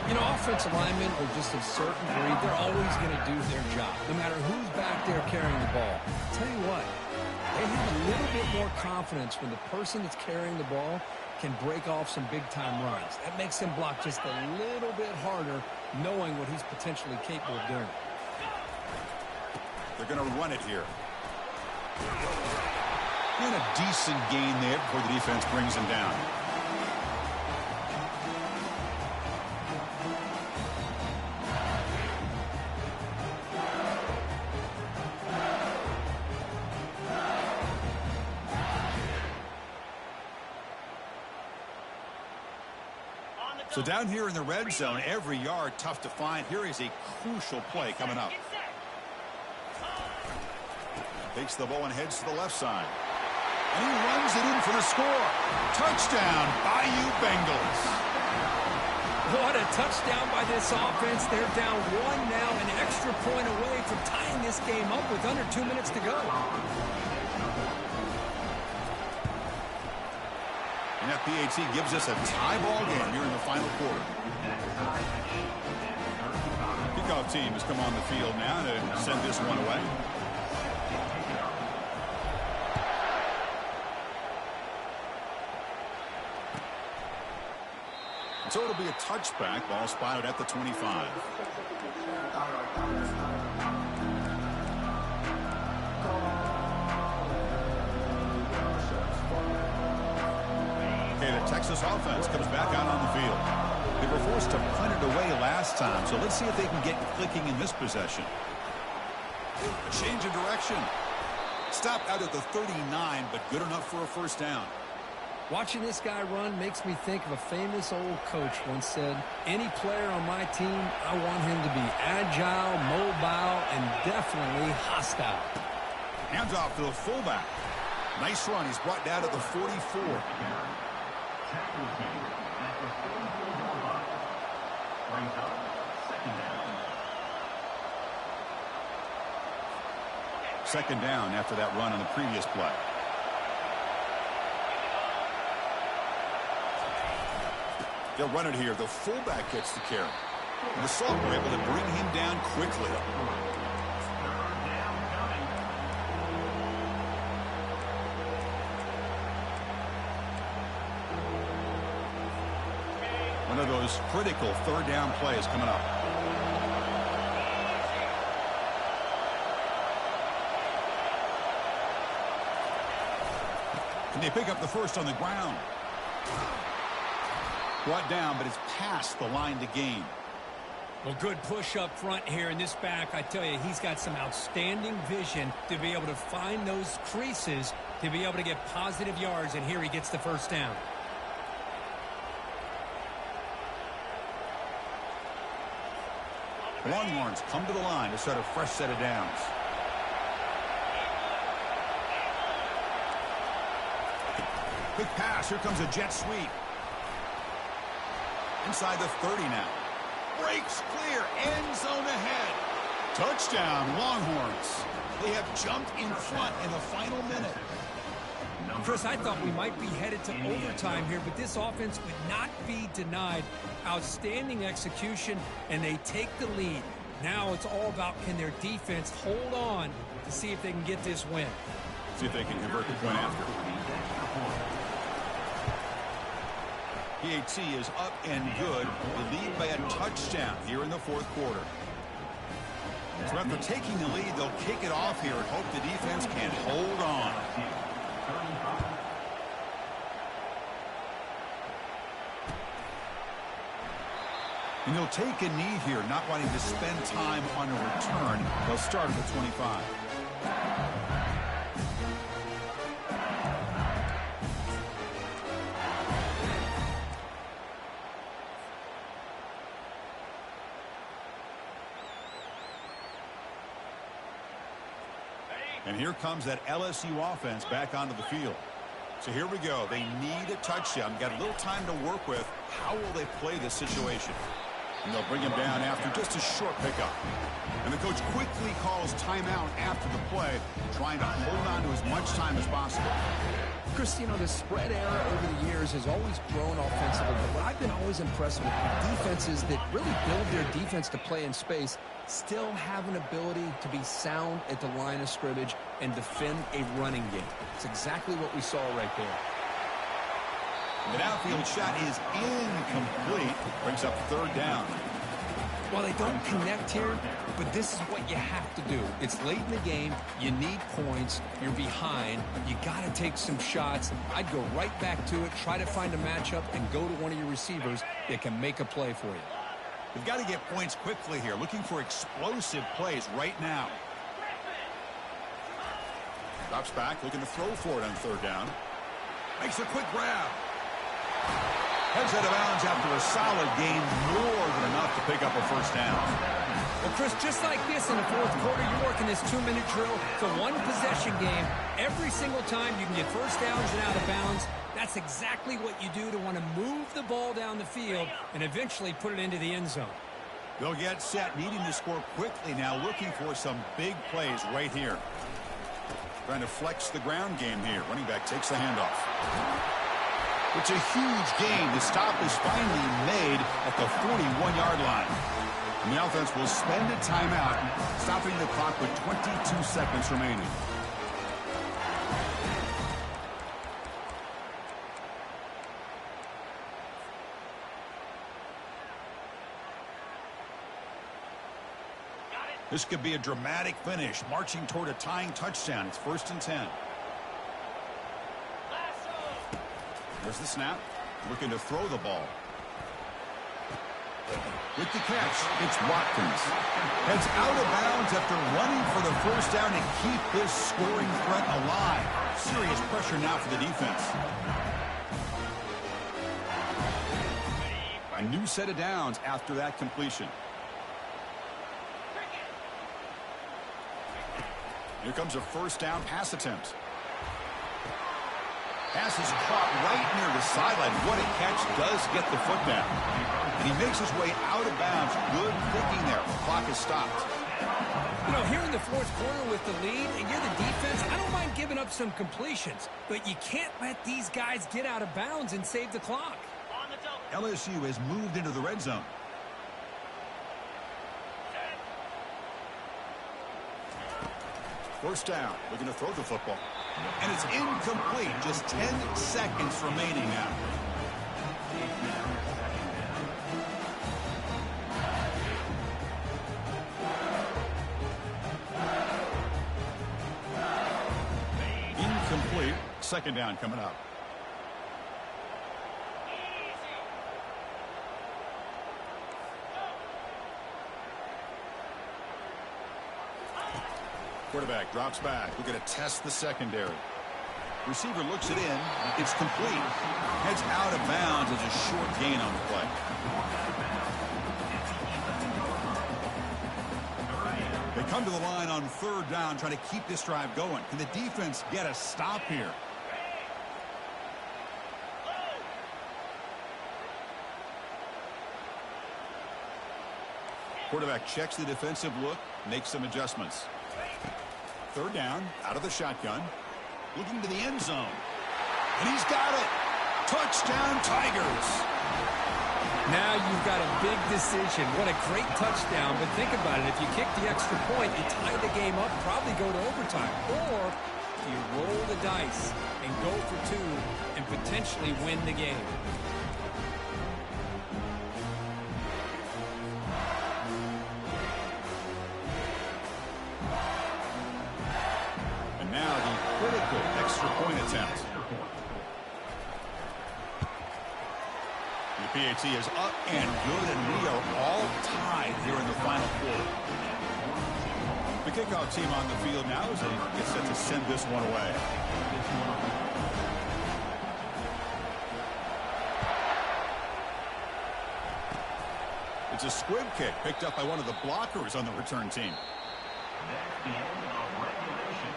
You know, offensive linemen are just a certain breed. They're always going to do their job, no matter who's back there carrying the ball. I'll tell you what, they have a little bit more confidence when the person that's carrying the ball can break off some big-time runs. That makes them block just a little bit harder, knowing what he's potentially capable of doing.
They're going to run it here. And a decent gain there before the defense brings him down. So down here in the red zone, every yard tough to find. Here is a crucial play coming up. Takes the ball and heads to the left side. And he runs it in for the score. Touchdown, Bayou Bengals.
What a touchdown by this offense. They're down 1 now, an extra point away from tying this game up with under 2 minutes to go.
And FPAT gives us a tie ball game here in the final quarter. Kickoff team has come on the field now to send this one away. So it'll be a touchback. Ball spotted at the 25. Okay, the Texas offense comes back out on the field. They were forced to punt it away last time, so let's see if they can get clicking in this possession. A change of direction. Stopped out at the 39, but good enough for a first down.
Watching this guy run makes me think of a famous old coach once said, any player on my team, I want him to be agile, mobile, and definitely hostile.
Hands off to the fullback. Nice run. He's brought down to the 44. Second down after that run on the previous play. They'll run it here. The fullback gets the carry. And the Salt were able to bring him down quickly. One of those critical third down plays coming up. And they pick up the first on the ground. Brought down, but it's past the line to gain.
Well, good push up front here in this back. I tell you, he's got some outstanding vision to be able to find those creases, to be able to get positive yards, and here he gets the first down.
Longhorns come to the line to start a fresh set of downs. Quick pass. Here comes a jet sweep. Inside the 30 now. Breaks clear. End zone ahead. Touchdown, Longhorns. They have jumped in front in the final minute.
Chris, I thought we might be headed to overtime here, but this offense would not be denied. Outstanding execution, and they take the lead. Now it's all about, can their defense hold on to see if they can get this win.
See if they can convert the point after. PAT is up and good. They lead by a touchdown here in the fourth quarter. So after taking the lead, they'll kick it off here and hope the defense can hold on. And they'll take a knee here, not wanting to spend time on a return. They'll start at the 25. And here comes that LSU offense back onto the field. So here we go. They need a touchdown. Got a little time to work with. How will they play this situation? And they'll bring him down after just a short pickup. And the coach quickly calls timeout after the play, trying to hold on to as much time as possible.
Chris, you know, the spread era over the years has always grown offensively, but what I've been always impressed with defenses that really build their defense to play in space still have an ability to be sound at the line of scrimmage and defend a running game. It's exactly what we saw right there.
The outfield shot is incomplete. Brings up third down.
Well, they don't connect here, but this is what you have to do. It's late in the game. You need points. You're behind. You got to take some shots. I'd go right back to it, try to find a matchup, and go to one of your receivers that can make a play for you.
You've got to get points quickly here. Looking for explosive plays right now. Drops back, looking to throw for it on third down. Makes a quick grab. Heads out of bounds after a solid gain, more than enough to pick up a first down.
Well, Chris, just like this in the fourth quarter, you're working this 2-minute drill. It's a one-possession game. Every single time you can get first downs and out of bounds. That's exactly what you do to want to move the ball down the field and eventually put it into the end zone.
They'll get set, needing to score quickly now, looking for some big plays right here. Trying to flex the ground game here. Running back takes the handoff. It's a huge gain. The stop is finally made at the 41-yard line. And the offense will spend a timeout, stopping the clock with 22 seconds remaining. This could be a dramatic finish, marching toward a tying touchdown. It's 1st and 10. There's the snap. Looking to throw the ball. With the catch, it's Watkins. Heads out of bounds after running for the first down to keep this scoring threat alive. Serious pressure now for the defense. A new set of downs after that completion. Here comes a first down pass attempt. Pass is caught right near the sideline. What a catch, does get the foot down. And he makes his way out of bounds. Good thinking there. The clock is stopped.
You know, here in the fourth quarter with the lead, and you're the defense, I don't mind giving up some completions, but you can't let these guys get out of bounds and save the clock.
LSU has moved into the red zone. First down, looking to throw the football. And it's incomplete. Just 10 seconds remaining now. Incomplete. Second down coming up. Quarterback drops back. We're going to test the secondary. Receiver looks it in. It's complete. Heads out of bounds as a short gain on the play. They come to the line on third down, trying to keep this drive going. Can the defense get a stop here? Quarterback checks the defensive look, makes some adjustments. Third down, out of the shotgun. Looking to the end zone. And he's got it. Touchdown, Tigers.
Now you've got a big decision. What a great touchdown. But think about it. If you kick the extra point, you tie the game up, probably go to overtime. Or you roll the dice and go for two and potentially win the game.
Now the critical extra point attempt. The PAT is up and good, and we are all tied here in the final quarter. The kickoff team on the field now as they get set to send this one away. It's a squib kick picked up by one of the blockers on the return team.
That's the end of regulation.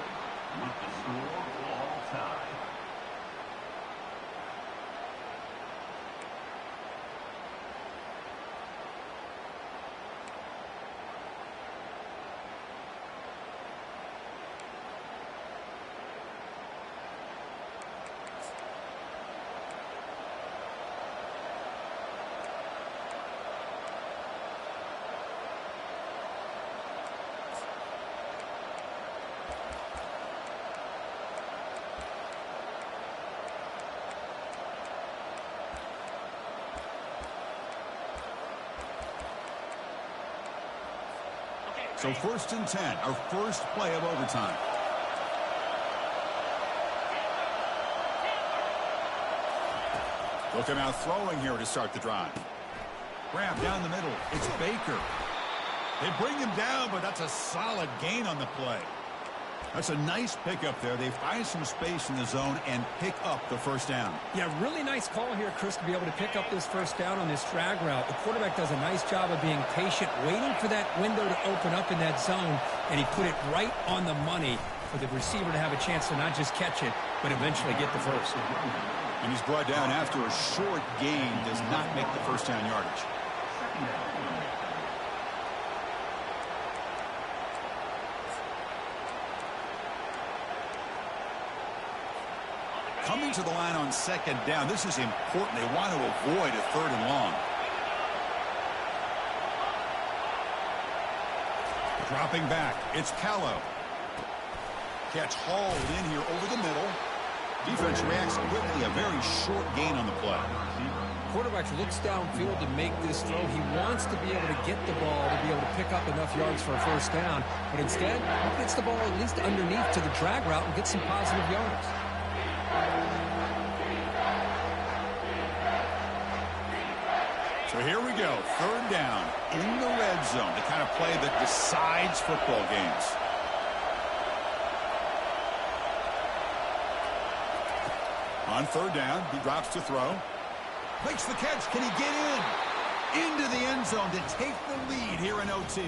So 1st and 10, our first play of overtime. They'll come out throwing here to start the drive. Grab down the middle. It's Baker. They bring him down, but that's a solid gain on the play. That's a nice pickup there. They find some space in the zone and pick up the first down.
Yeah, really nice call here, Chris, to be able to pick up this first down on this drag route. The quarterback does a nice job of being patient, waiting for that window to open up in that zone, and he put it right on the money for the receiver to have a chance to not just catch it, but eventually get the first.
And he's brought down after a short gain, does not make the first down yardage. Coming to the line on 2nd down. This is important. They want to avoid a 3rd and long. Dropping back. It's Callow. Catch hauled in here over the middle. Defense reacts quickly. A very short gain on the play.
Quarterback looks downfield to make this throw. He wants to be able to get the ball to be able to pick up enough yards for a first down. But instead, he gets the ball at least underneath to the drag route and gets some positive yards.
So here we go. 3rd down in the red zone. The kind of play that decides football games. On 3rd down, he drops to throw. Makes the catch. Can he get in? Into the end zone to take the lead here in OT.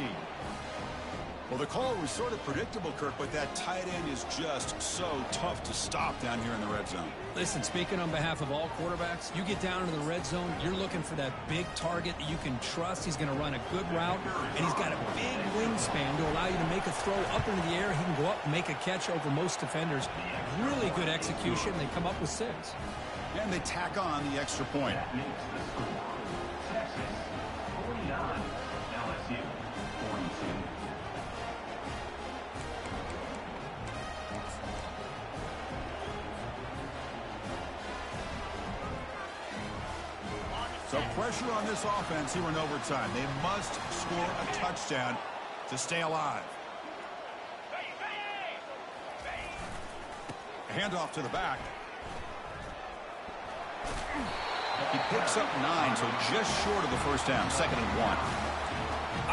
Well, the call was sort of predictable, Kirk, but that tight end is just so tough to stop down here in the red zone.
Listen, speaking on behalf of all quarterbacks, you get down into the red zone, you're looking for that big target that you can trust. He's going to run a good route, and he's got a big wingspan to allow you to make a throw up into the air. He can go up and make a catch over most defenders. Really good execution. They come up with 6.
And they tack on the extra point.
Texas 49, LSU 42.
So pressure on this offense here in overtime. They must score a touchdown to stay alive. A handoff to the back. He picks up 9, so just short of the first down. 2nd and 1.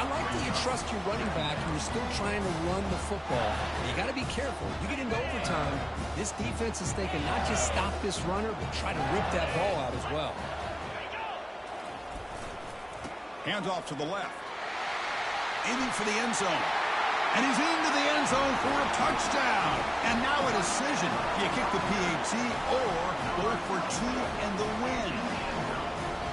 I like that you trust your running back and you're still trying to run the football. You got to be careful. You get into overtime, this defense is thinking not just stop this runner, but try to rip that ball out as well.
Handoff to the left. Aiming for the end zone. And he's into the end zone for a touchdown. And now a decision. Do you kick the PAT or go for 2 and the win?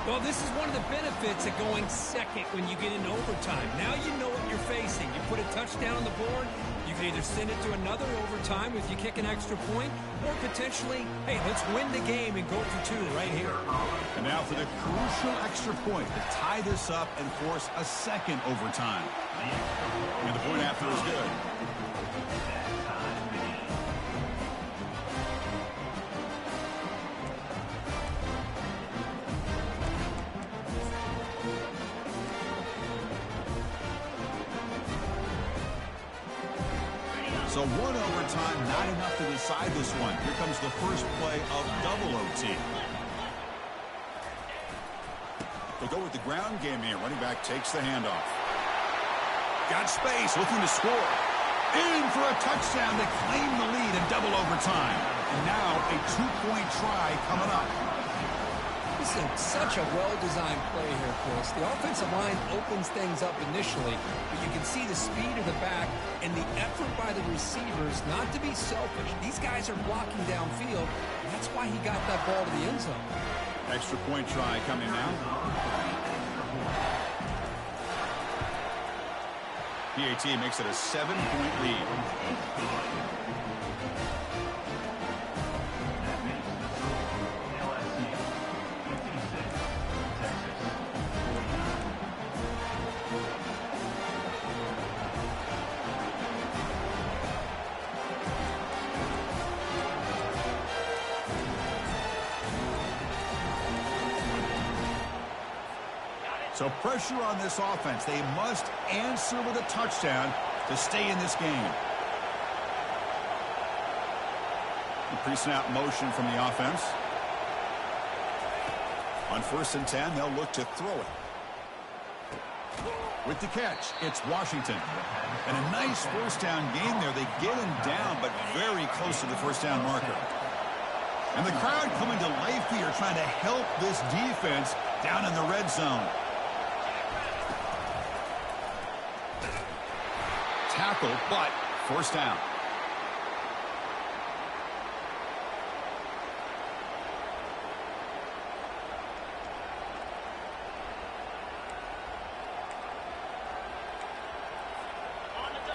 Well, this is one of the benefits of going second when you get into overtime. Now you know what you're facing. You put a touchdown on the board, you can either send it to another overtime if you kick an extra point, or potentially, hey, let's win the game and go for 2 right here.
And now for the crucial extra point to tie this up and force a 2nd overtime. And the point after is good. So 1 overtime, not enough to decide this one. Here comes the first play of double OT. They'll go with the ground game here. Running back takes the handoff. Got space, looking to score. In for a touchdown to claim the lead in double overtime. And now a 2-point try coming up.
This is such a well-designed play here, Chris. The offensive line opens things up initially, but you can see the speed of the back and the effort by the receivers not to be selfish. These guys are blocking downfield, and that's why he got that ball to the end zone.
Extra point try coming now. PAT makes it a 7-point lead. So pressure on this offense. They must answer with a touchdown to stay in this game. Pre-snap motion from the offense. On 1st and 10, they'll look to throw it. With the catch, it's Washington. And a nice first down gain there. They get him down, but very close to the first down marker. And the crowd coming to life here, trying to help this defense down in the red zone. Tackle, but first down.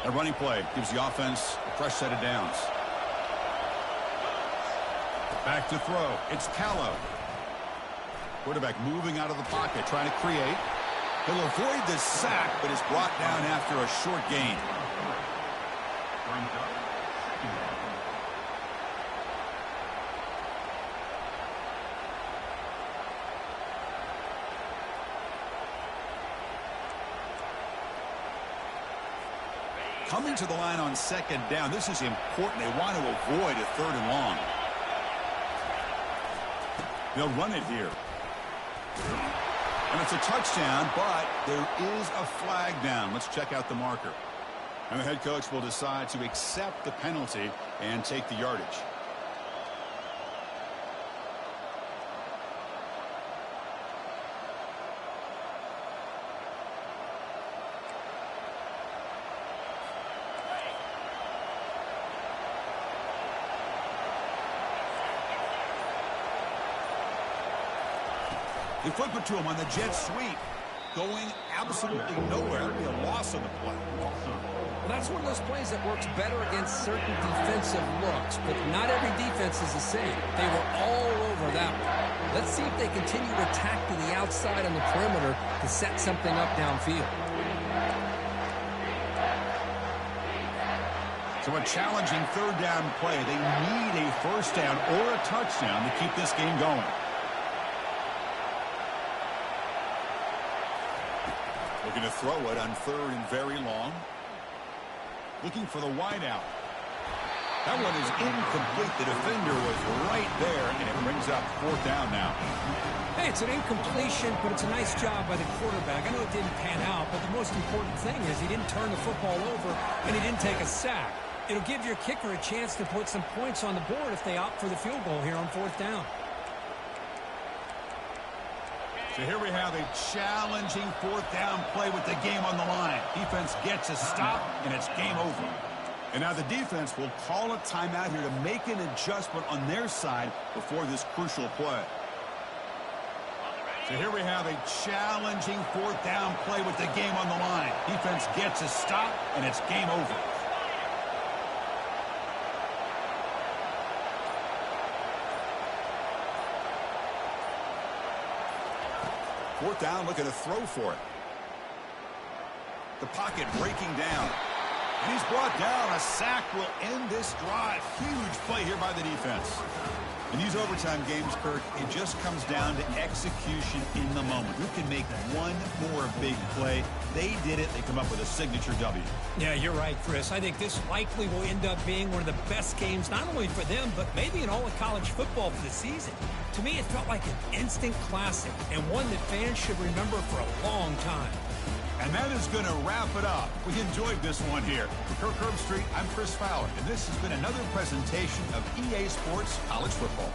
A running play gives the offense a fresh set of downs. Back to throw. It's Ncaa. Quarterback moving out of the pocket, trying to create. He'll avoid the sack, but is brought down after a short gain. Coming to the line on 2nd down. This is important. They want to avoid a 3rd and long. They'll run it here. And it's a touchdown, but there is a flag down. Let's check out the marker. And the head coach will decide to accept the penalty and take the yardage. They flip it to him on the jet sweep. Going absolutely nowhere. It'll be a loss on the play.
Well, that's one of those plays that works better against certain defensive looks, but not every defense is the same. They were all over that one. Let's see if they continue to attack to the outside on the perimeter to set something up downfield.
So a challenging 3rd down play. They need a first down or a touchdown to keep this game going. Looking to throw it on 3rd and very long. Looking for the wideout. That one is incomplete. The defender was right there, and it brings up 4th down now.
Hey, it's an incompletion, but it's a nice job by the quarterback. I know it didn't pan out, but the most important thing is he didn't turn the football over, and he didn't take a sack. It'll give your kicker a chance to put some points on the board if they opt for the field goal here on 4th down.
So here we have a challenging 4th down play with the game on the line. Defense gets a stop, and it's game over. And now the defense will call a timeout here to make an adjustment on their side before this crucial play. So here we have a challenging 4th down play with the game on the line. Defense gets a stop, and it's game over. Fourth down, looking to throw for it. The pocket breaking down. And he's brought down. A sack will end this drive. Huge play here by the defense. In these overtime games, Kirk, it just comes down to execution in the moment. Who can make one more big play? They did it. They come up with a signature W.
Yeah, you're right, Chris. I think this likely will end up being one of the best games, not only for them, but maybe in all of college football for the season. To me, it felt like an instant classic and one that fans should remember for a long time.
And that is going to wrap it up. We enjoyed this one here. For Kirk Herbstreit, I'm Chris Fowler, and this has been another presentation of EA Sports College Football.